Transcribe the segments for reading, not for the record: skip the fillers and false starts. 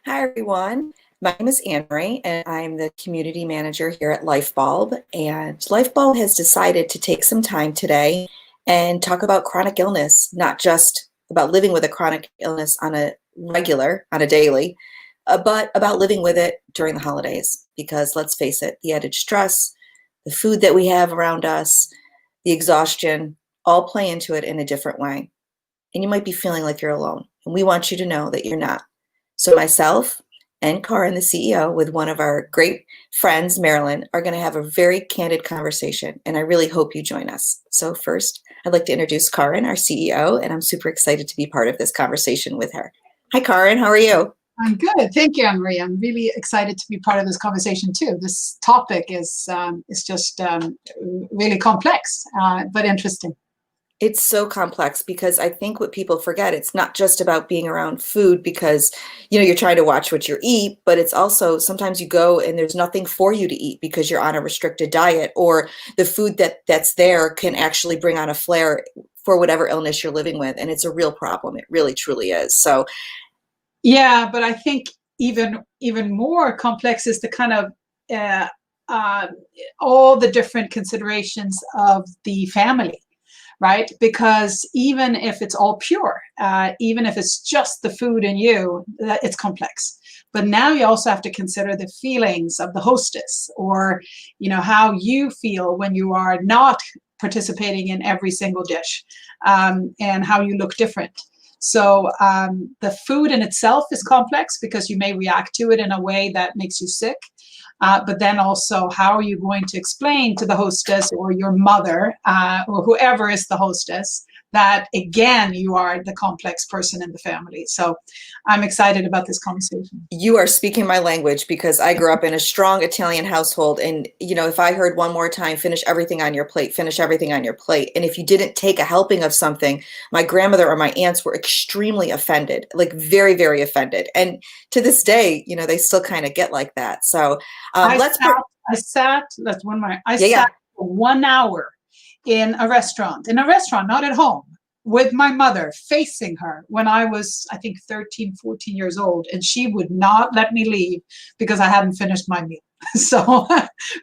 Hi, everyone. My name is Annmarie, and I'm the community manager here at Lyfebulb. And Lyfebulb has decided to take some time today and talk about chronic illness, not just about living with a chronic illness on a daily, but about living with it during the holidays. Because let's face it, the added stress, the food that we have around us, the exhaustion, all play into it in a different way. And you might be feeling like you're alone. And we want you to know that you're not. So myself and Karin, the CEO, with one of our great friends, Marilyn, are going to have a very candid conversation, and I really hope you join us. So first, I'd like to introduce Karin, our CEO, and I'm super excited to be part of this conversation with her. Hi, Karin. How are you? I'm good. Thank you, Annmarie. I'm really excited to be part of this conversation too. This topic is just really complex, but interesting. It's so complex because I think what people forget, it's not just about being around food because, you're trying to watch what you eat, but it's also sometimes you go and there's nothing for you to eat because you're on a restricted diet, or the food that's there can actually bring on a flare for whatever illness you're living with. And it's a real problem. It really, truly is. So, yeah, but I think even more complex is the kind of all the different considerations of the family. Right? Because even if it's all pure, even if it's just the food and you, it's complex. But now you also have to consider the feelings of the hostess, or, how you feel when you are not participating in every single dish, and how you look different. So the food in itself is complex because you may react to it in a way that makes you sick. But then also, how are you going to explain to the hostess or your mother or whoever is the hostess that, again, you are the complex person in the family? So I'm excited about this conversation. You are speaking my language because I grew up in a strong Italian household. And, if I heard one more time, finish everything on your plate, finish everything on your plate. And if you didn't take a helping of something, my grandmother or my aunts were extremely offended, like very, very offended. And to this day, they still kind of get like that. So I sat for 1 hour in a restaurant, not at home, with my mother, facing her when I was, I think, 13, 14 years old. And she would not let me leave because I hadn't finished my meal. So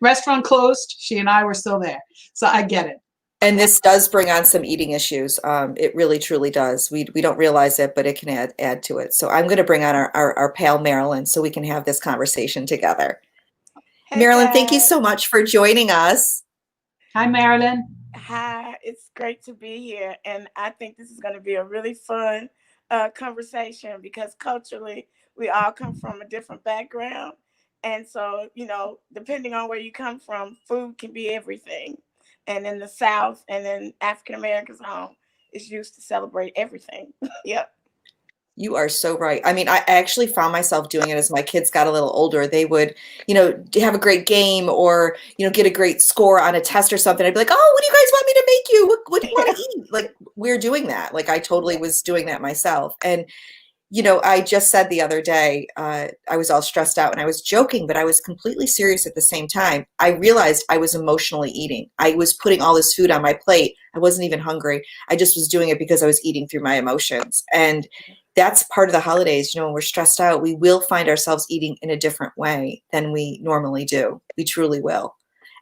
restaurant closed. She and I were still there. So I get it. And this does bring on some eating issues. It really, truly does. We don't realize it, but it can add to it. So I'm going to bring on our pal Marilyn so we can have this conversation together. Hey, Marilyn, thank you so much for joining us. Hi, Marilyn. Hi, it's great to be here. And I think this is going to be a really fun conversation because culturally, we all come from a different background. And so, depending on where you come from, food can be everything. And in the South and in African Americans' home, it's used to celebrate everything. Yep. You are so right. I mean, I actually found myself doing it as my kids got a little older. They would, have a great game or, get a great score on a test or something. I'd be like, oh, what do you guys want me to make you? What do you want to eat? Like, we're doing that. Like, I totally was doing that myself. And, I just said the other day, I was all stressed out and I was joking, but I was completely serious at the same time. I realized I was emotionally eating. I was putting all this food on my plate. I wasn't even hungry. I just was doing it because I was eating through my emotions. And that's part of the holidays. When we're stressed out, we will find ourselves eating in a different way than we normally do. We truly will.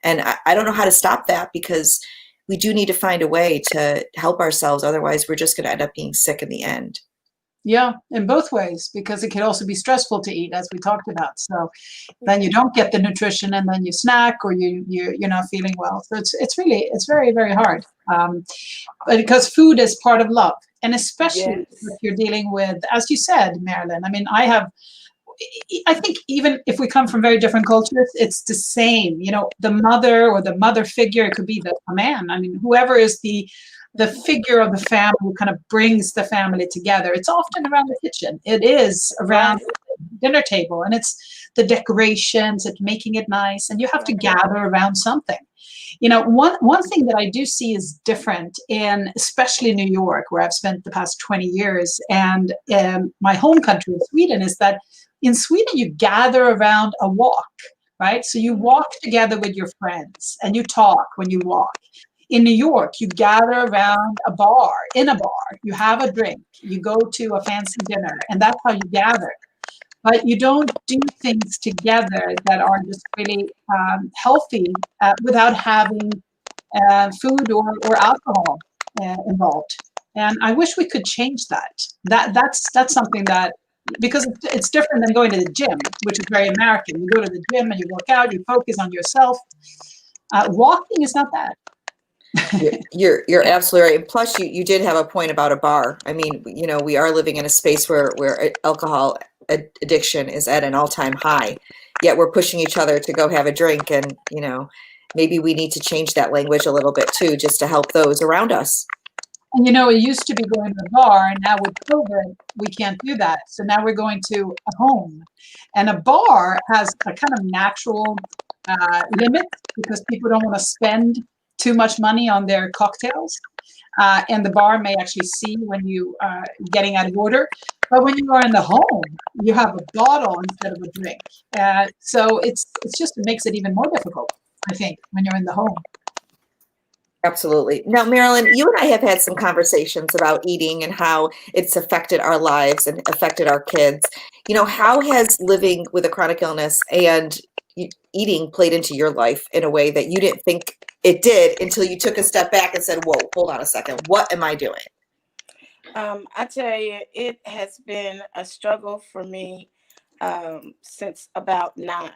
And I don't know how to stop that because we do need to find a way to help ourselves. Otherwise, we're just going to end up being sick in the end. Yeah, in both ways, because it can also be stressful to eat, as we talked about. So then you don't get the nutrition, and then you snack, or you're not feeling well. So it's very, very hard. But because food is part of love, and especially if you're dealing with, as you said, Marilyn. I mean, I think even if we come from very different cultures, it's the same. The mother or the mother figure, it could be a man. I mean, whoever is the figure of the family who kind of brings the family together. It's often around the kitchen. It is around the dinner table, and it's the decorations, it's making it nice, and you have to gather around something. One thing that I do see is different in, especially New York, where I've spent the past 20 years, and my home country, Sweden, is that in Sweden, you gather around a walk, right? So you walk together with your friends, and you talk when you walk. In New York, you gather around a bar, you have a drink, you go to a fancy dinner, and that's how you gather. but you don't do things together that are just really healthy without having food or alcohol involved. And I wish we could change that. That's something that, because it's different than going to the gym, which is very American. You go to the gym and you work out, you focus on yourself. Walking is not that. You're absolutely right. And plus, you did have a point about a bar. I mean, we are living in a space where alcohol addiction is at an all-time high. Yet we're pushing each other to go have a drink, and maybe we need to change that language a little bit too, just to help those around us. And it used to be going to a bar, and now with COVID, we can't do that. So now we're going to a home. And a bar has a kind of natural limit because people don't want to spend too much money on their cocktails. And the bar may actually see when you are getting out of order. But when you are in the home, you have a bottle instead of a drink. So it's just, it makes it even more difficult, I think, when you're in the home. Absolutely. Now, Marilyn, you and I have had some conversations about eating and how it's affected our lives and affected our kids. How has living with a chronic illness and eating played into your life in a way that you didn't think it did until you took a step back and said, whoa, hold on a second. What am I doing? I tell you, it has been a struggle for me since about 9.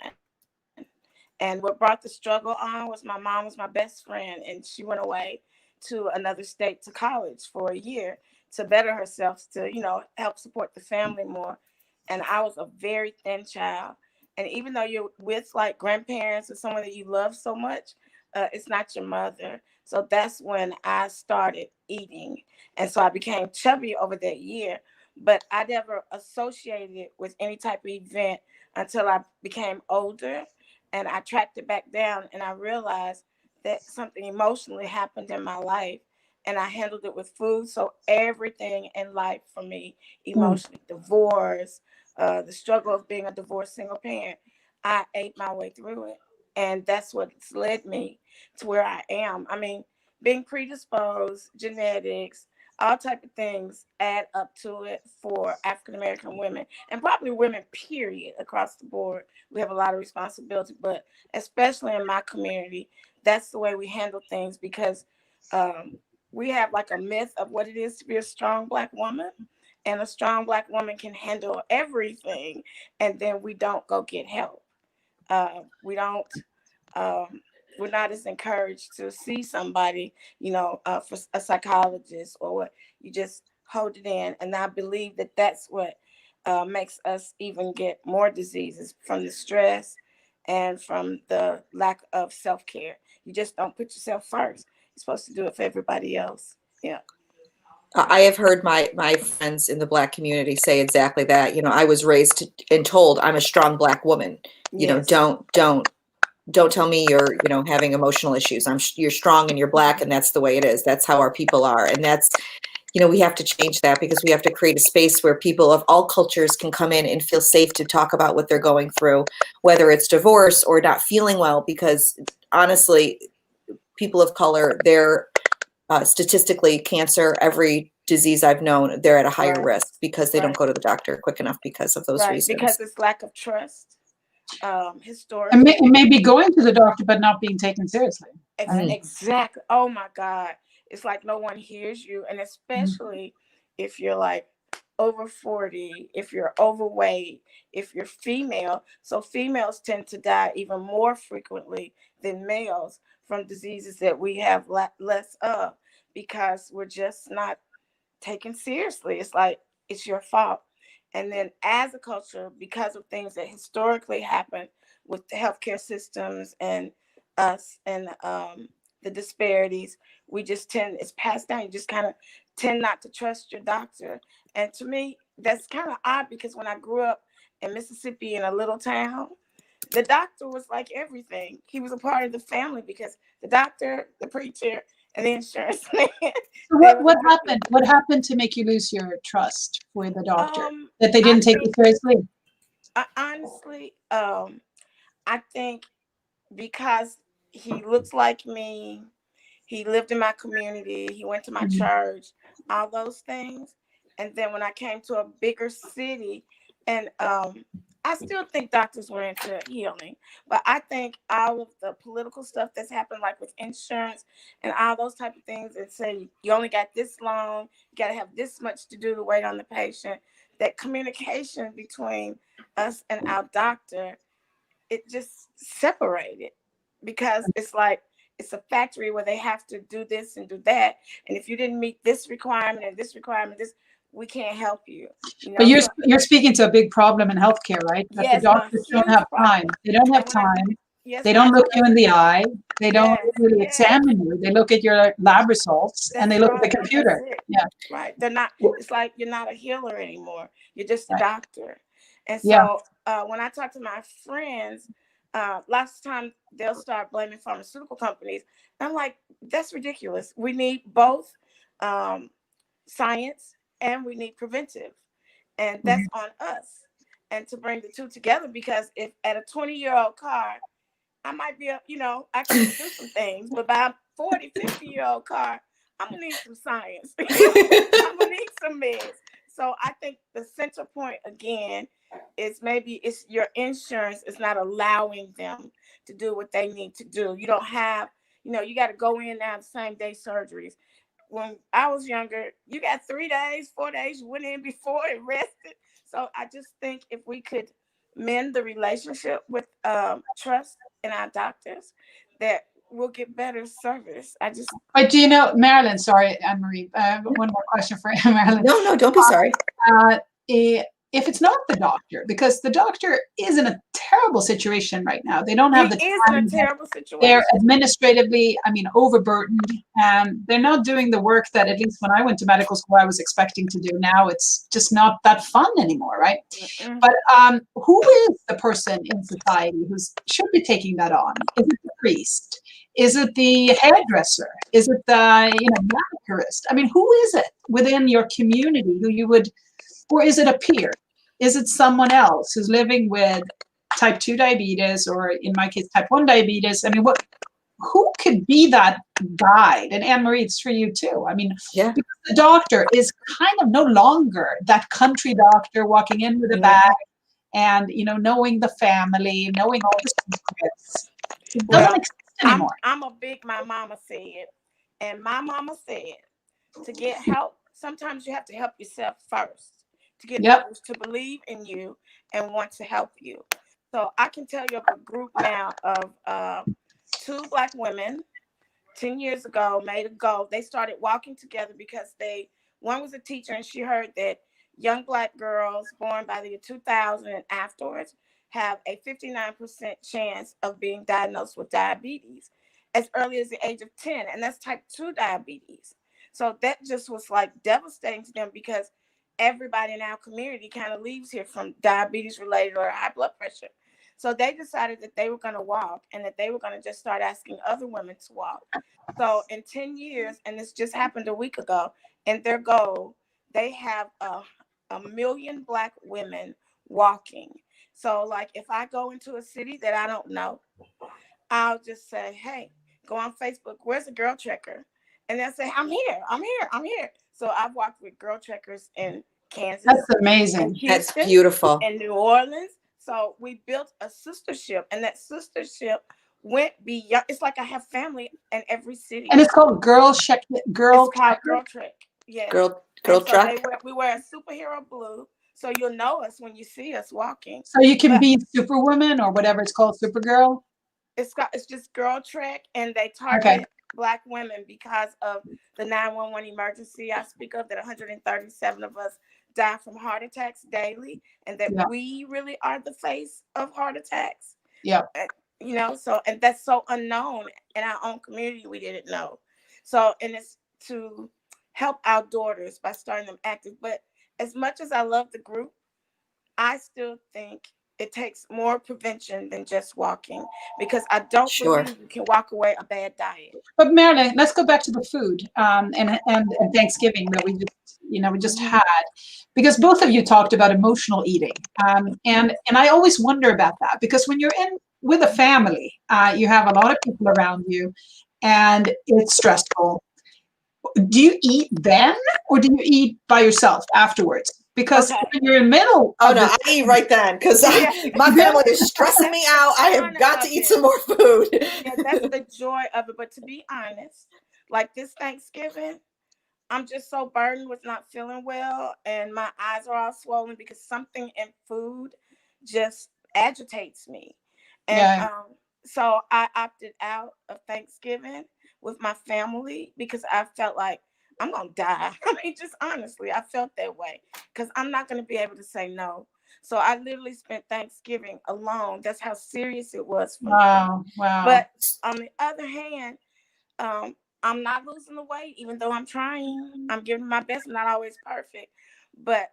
And what brought the struggle on was my mom was my best friend, and she went away to another state to college for a year to better herself, to, help support the family more. And I was a very thin child. And even though you're with like grandparents or someone that you love so much, it's not your mother. So that's when I started eating. And so I became chubby over that year, but I never associated it with any type of event until I became older, and I tracked it back down, and I realized that something emotionally happened in my life, and I handled it with food. So everything in life for me, emotionally, divorce, the struggle of being a divorced single parent, I ate my way through it. And that's what's led me to where I am. I mean, being predisposed, genetics, all type of things add up to it for African American women, and probably women period across the board. We have a lot of responsibility, but especially in my community, that's the way we handle things, because we have like a myth of what it is to be a strong Black woman, and a strong Black woman can handle everything, and then we don't go get help. We don't. We're not as encouraged to see somebody, for a psychologist or what. You just hold it in, and I believe that that's what makes us even get more diseases from the stress and from the lack of self-care. You just don't put yourself first. You're supposed to do it for everybody else. Yeah. I have heard my friends in the Black community say exactly that. I was raised and told I'm a strong Black woman. Yes. Don't tell me you're, having emotional issues. You're strong and you're Black, and that's the way it is. That's how our people are. And that's, we have to change that, because we have to create a space where people of all cultures can come in and feel safe to talk about what they're going through, whether it's divorce or not feeling well, because honestly, people of color, they're statistically cancer, every disease I've known, they're at a higher risk because they don't go to the doctor quick enough because of those reasons. Because it's lack of trust. Historically, And maybe going to the doctor but not being taken seriously. Exactly. Oh my God. It's like no one hears you. And especially if you're like over 40, if you're overweight, if you're female. So females tend to die even more frequently than males from diseases that we have less of, because we're just not taken seriously. It's like, it's your fault. And then as a culture, because of things that historically happened with the healthcare systems and us, and the disparities, we just tend, it's passed down. You just kind of tend not to trust your doctor. And to me, that's kind of odd, because when I grew up in Mississippi in a little town, the doctor was like everything. He was a part of the family, because the doctor, the preacher, and the insurance man. So what happened? What happened to make you lose your trust for the doctor? That they didn't take you seriously? Honestly, I think because he looks like me, he lived in my community, he went to my church, all those things. And then when I came to a bigger city, And I still think doctors were into healing, but I think all of the political stuff that's happened, like with insurance and all those type of things, that say you only got this long, you got to have this much to do to wait on the patient, that communication between us and our doctor, it just separated, because it's like it's a factory where they have to do this and do that, and if you didn't meet this requirement and this requirement, this, we can't help you. You But know, so you're speaking to a big problem in healthcare, right? That the yes, a doctors don't huge have problem. time. They don't have And when I, time. yes, They when I don't look tell you in the eye. They don't yes, really yes, examine you. They look at your lab results and they that's look at the right, that's computer. it. Yeah. Right, they're not. Well, It's like you're not a healer anymore. You're just a right. doctor. And Yeah. so when I talk to my friends, lots of times they'll start blaming pharmaceutical companies. I'm like, that's ridiculous. We need both science and we need preventive, and that's Mhm. on us. And to bring the two together, because if at a 20-year-old car, I might be, I can do some things, but by a 40, 50-year-old car, I'm going to need some science. I'm going to need some meds. So I think the center point again is maybe it's your insurance is not allowing them to do what they need to do. You don't have, you got to go in now the same day surgeries. When I was younger, you got 3 days, 4 days, you went in before and rested. So I just think if we could mend the relationship with trust in our doctors, that we'll get better service. I just But do you know, Marilyn, sorry, Annmarie, one more question for Marilyn. No, don't be sorry. Uh, if it's not the doctor, because the doctor is in a terrible situation right now. They don't he have the is in a time. terrible They're situation. administratively, overburdened, and they're not doing the work that, at least when I went to medical school, I was expecting to do. Now it's just not that fun anymore, right? Mm-mm. But who is the person in society who should be taking that on? Is it the priest? Is it the hairdresser? Is it the manicurist? I mean, who is it within your community who you would, or is it a peer? Is it someone else who's living with type 2 diabetes, or in my case, type 1 diabetes? I mean, who could be that guide? And Annmarie, it's for you too. I mean, Yeah. because the doctor is kind of no longer that country doctor walking in with a bag and, knowing the family, knowing all the secrets. It doesn't Well, exist anymore. I'm a big my mama said, and my mama said to get help, sometimes you have to help yourself first to get Yep. others to believe in you and want to help you. So I can tell you of a group now of 2 Black women 10 years ago made a goal. They started walking together because one was a teacher and she heard that young Black girls born by the year 2000 and afterwards have a 59% chance of being diagnosed with diabetes as early as the age of 10. And that's type 2 diabetes. So that just was like devastating to them, because everybody in our community kind of leaves here from diabetes related or high blood pressure. So they decided that they were going to walk and that they were going to just start asking other women to walk. So in 10 years, and this just happened a week ago, in their goal, they have a million Black women walking. So like if I go into a city that I don't know, I'll just say, hey, go on Facebook, where's a girl trekker? And they'll say, I'm here, I'm here, I'm here. So I've walked with girl trekkers in Kansas, That's in amazing. That's Houston, beautiful. in New Orleans. So we built a sistership, and that sistership went beyond. It's like I have family in every city. And it's called Girl Trek. It's called Girl Trek. Yes. Girl And so truck. we wear a superhero blue, so you'll know us when you see us walking. So you can But be Superwoman or whatever it's called, Supergirl. it's just Girl Trek, and they Okay. target Black women because of the 911 emergency I speak of, that 137 of us die from heart attacks daily, and that Yeah. we really are the face of heart attacks. Yeah. So, and that's so unknown in our own community, we didn't know. So, and it's to help our daughters by starting them active. But as much as I love the group, I still think it takes more prevention than just walking, because I don't believe you can walk away a bad diet. But Marilyn, let's go back to the food and Thanksgiving that we just had, because both of you talked about emotional eating, and I always wonder about that, because when you're in with a family, you have a lot of people around you, and it's stressful. Do you eat then, or do you eat by yourself afterwards? because Okay. when you're in the middle Oh of no, this, I eat right then because Yeah. my family is stressing me out. I have Honest got to of eat it. some more food. Yeah, that's the joy of it. But to be honest, like this Thanksgiving, I'm just so burdened with not feeling well, and my eyes are all swollen because something in food just agitates me. And yeah, so I opted out of Thanksgiving with my family because I felt like I'm gonna die. I mean, just honestly, I felt that way because I'm not gonna be able to say no. So I literally spent Thanksgiving alone. That's how serious it was for me. wow, wow. But on the other hand, um, I'm not losing the weight, even though I'm trying. I'm giving my best. I'm not always perfect, but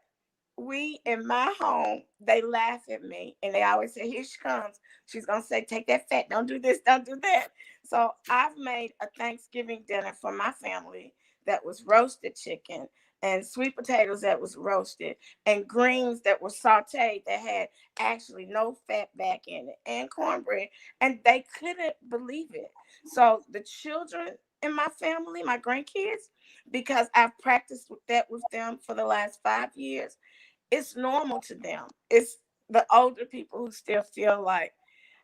we in my home, they laugh at me and they always say, "Here she comes. She's gonna say, take that fat. Don't do this. Don't do that." So I've made a Thanksgiving dinner for my family that was roasted chicken and sweet potatoes that was roasted and greens that were sauteed that had actually no fat back in it and cornbread, and they couldn't believe it. So the children in my family, my grandkids, because I've practiced with that with them for the last 5 years, it's normal to them. It's the older people who still feel like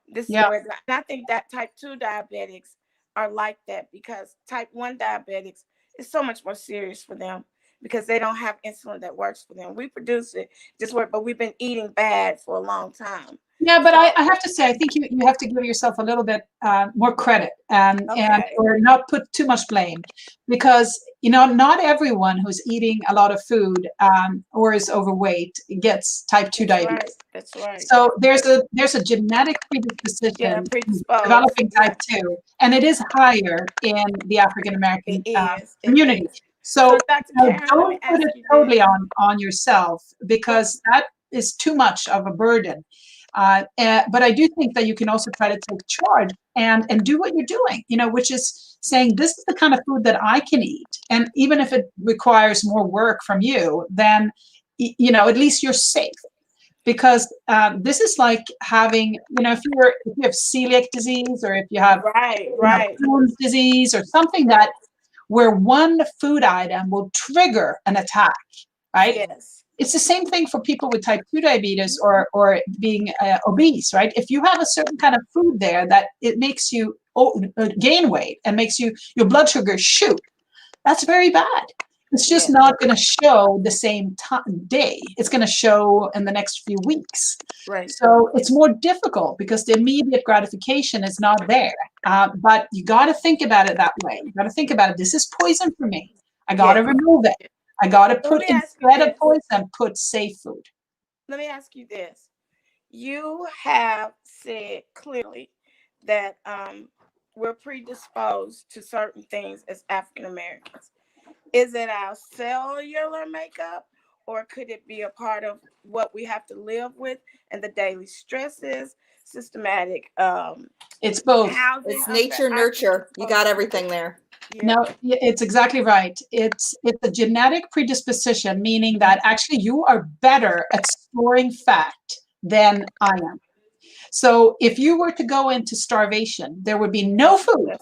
this is Yeah. the way. And I think that type 2 diabetics are like that because type 1 diabetics is so much more serious for them because they don't have insulin that works for them. We produce it, just work, but we've been eating bad for a long time. Yeah, but So, I have to say, I think you have to give yourself a little bit more credit and okay. or not put too much blame, because not everyone who's eating a lot of food or is overweight gets type 2 That's right. diabetes. That's right. So there's a genetic Yeah, predisposition to predisposed. developing Yeah, type 2, and it is higher in the African it American is. It community. is. So So, Dr. Karin, let me don't put ask it you this. totally on yourself, because that is too much of a burden. But I do think that you can also try to take charge and do what you're doing, which is saying, this is the kind of food that I can eat. And even if it requires more work from you, then, at least you're safe. Because this is like having, if you have celiac disease, or if you have Right, right. Crohn's disease or something that where one food item will trigger an attack, right? Yes. It's the same thing for people with type 2 diabetes or being obese, right? If you have a certain kind of food there that it makes you gain weight and makes your blood sugar shoot, that's very bad. It's just Yes. not going to show the same day. It's going to show in the next few weeks. Right. So it's more difficult because the immediate gratification is not there. But you got to think about it that way. You got to think about it. This is poison for me. I got to Yes. remove it. I got to So let put, me ask you instead of this. poison, put safe food. Let me ask you this. You have said clearly that we're predisposed to certain things as African Americans. Is it our cellular makeup, or could it be a part of what we have to live with and the daily stresses, systematic It's both. housing? It's Okay, nature, our nurture. You got predisposition. everything there. Yeah. No, it's exactly right. It's a genetic predisposition, meaning that actually you are better at storing fat than I am. So if you were to go into starvation, there would be no food.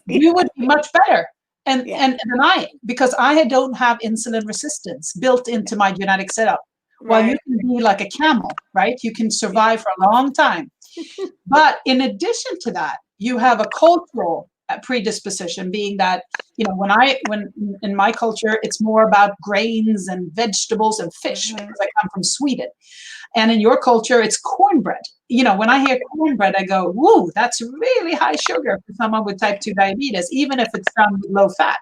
You would be much better and Yeah. than I am, because don't have insulin resistance built into my genetic setup. While you Right. can be like a camel, right? You can survive for a long time. But in addition to that, you have a cultural predisposition, being that, when in my culture, it's more about grains and vegetables and fish, Mm-hmm. because I come from Sweden. And in your culture, it's cornbread. When I hear cornbread, I go, woo, that's really high sugar for someone with type 2 diabetes, even if it's done with low fat.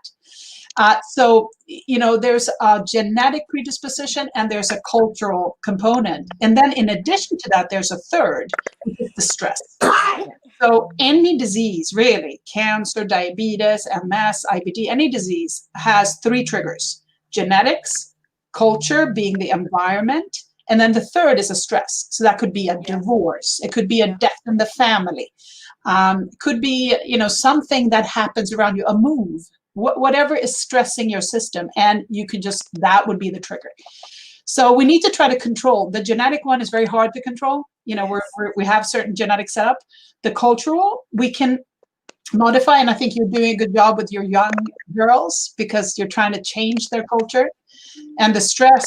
So, there's a genetic predisposition and there's a cultural component. And then in addition to that, there's a third, which is the stress. So any disease, really, cancer, diabetes, MS, IBD, any disease has three triggers: genetics, culture, being the environment, and then the third is a stress. So that could be a divorce. It could be a death in the family. It could be, something that happens around you, a move, whatever is stressing your system. And you could that would be the trigger. So we need to try to control. The genetic one is very hard to control. We have certain genetic setup. The cultural, we can modify. And I think you're doing a good job with your young girls because you're trying to change their culture. And the stress,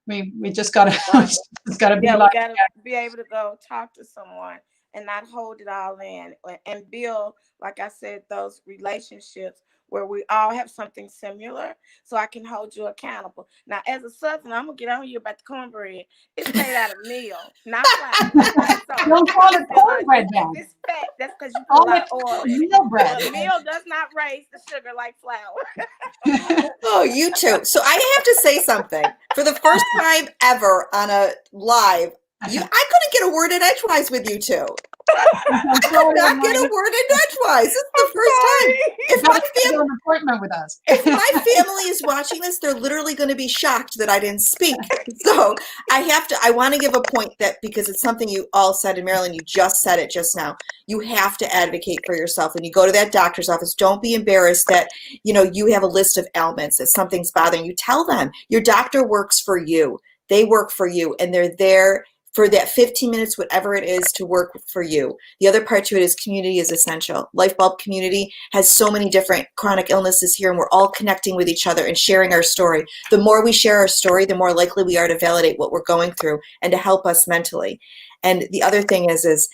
We just gotta Right. just gotta be Yeah, we like gotta be able to go talk to someone and not hold it all in and build, like I said, those relationships where we all have something similar so I can hold you accountable. Now, as a Southerner, I'm gonna get on you about the cornbread. It's made out of meal, not flour. So don't you call can it feel like cornbread if then. it's fat, that's because you put a Call lot it of oil in it. meal bread. But meal does not raise the sugar like flour. Oh, you too. So I have to say something. For the first time ever on a live, I couldn't get a word in edgewise with you two. I could not get a word in edgewise. This is the first time. You gotta schedule an appointment with us. If my family is watching this, they're literally going to be shocked that I didn't speak. So I want to give a point that because it's something you all said, and Marilyn, you just said it just now. You have to advocate for yourself. When you go to that doctor's office, don't be embarrassed that, you have a list of ailments, that something's bothering you. Tell them your doctor works for you. They work for you, and they're there for that 15 minutes, whatever it is, to work for you. The other part to it is community is essential. Lyfebulb community has so many different chronic illnesses here, and we're all connecting with each other and sharing our story. The more we share our story, the more likely we are to validate what we're going through and to help us mentally. And the other thing is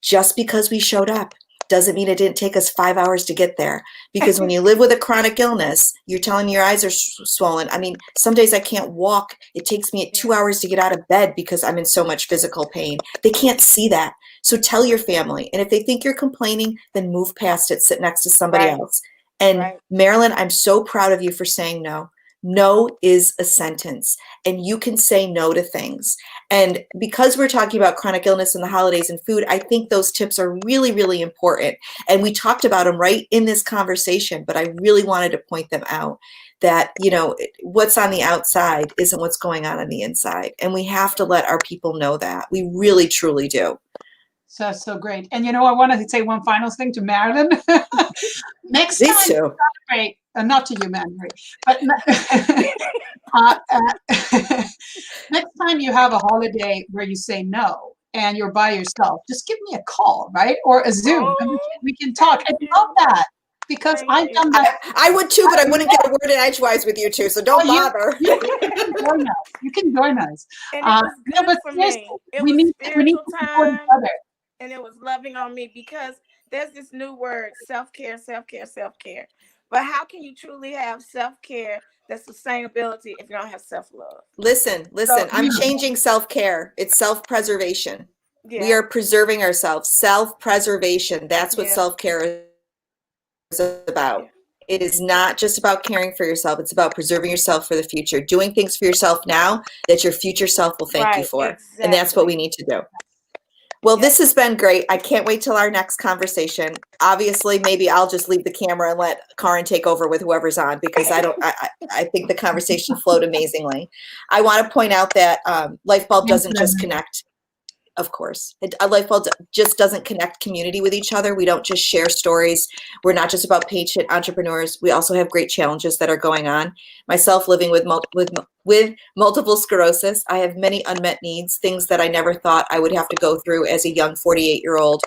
just because we showed up doesn't mean it didn't take us 5 hours to get there. Because when you live with a chronic illness, you're telling me your eyes are swollen. I mean, some days I can't walk. It takes me 2 hours to get out of bed because I'm in so much physical pain. They can't see that. So tell your family. And if they think you're complaining, then move past it, sit next to somebody else. And Marilyn, I'm so proud of you for saying no. No is a sentence, and you can say no to things. And because we're talking about chronic illness and the holidays and food, I think those tips are really, really important. And we talked about them right in this conversation, but I really wanted to point them out that, what's on the outside isn't what's going on the inside. And we have to let our people know that. We really, truly do. So great. And I want to say one final thing to Marilyn. Next time you celebrate, not to you, Annmarie, but next time you have a holiday where you say no and you're by yourself, just give me a call, right? Or a Zoom. And we can talk. I love that because I've done that. I would too, but I wouldn't get a word in edgewise with you two, so don't bother. You can join us. You can join us. And it was good for me. We need to support each other. And it was loving on me because there's this new word, self-care, self-care, self-care. But how can you truly have self-care that's sustainability if you don't have self-love? Listen, I'm changing self-care. It's self-preservation. We are preserving ourselves. Self-preservation. That's what self-care is about. It is not just about caring for yourself. It's about preserving yourself for the future. Doing things for yourself now that your future self will thank you for. Exactly. And that's what we need to do. Well, this has been great. I can't wait till our next conversation. Obviously, maybe I'll just leave the camera and let Karin take over with whoever's on because I think the conversation flowed amazingly. I want to point out that Lyfebulb doesn't just connect. Of course, Lyfebulb just doesn't connect community with each other. We don't just share stories. We're not just about patient entrepreneurs. We also have great challenges that are going on. Myself living with multiple sclerosis, I have many unmet needs, things that I never thought I would have to go through as a young 48-year-old.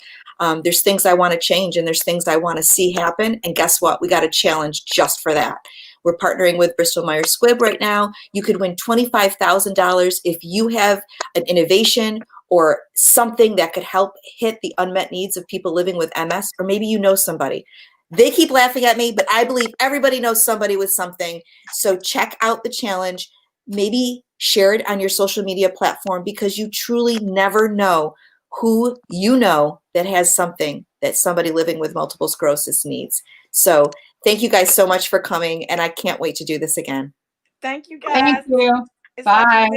There's things I want to change and there's things I want to see happen. And guess what? We got a challenge just for that. We're partnering with Bristol Myers Squibb right now. You could win $25,000 if you have an innovation or something that could help hit the unmet needs of people living with MS, or maybe you know somebody. They keep laughing at me, but I believe everybody knows somebody with something. So check out the challenge. Maybe share it on your social media platform because you truly never know who you know that has something that somebody living with multiple sclerosis needs. So thank you guys so much for coming, and I can't wait to do this again. Thank you, guys. Thank you. Bye.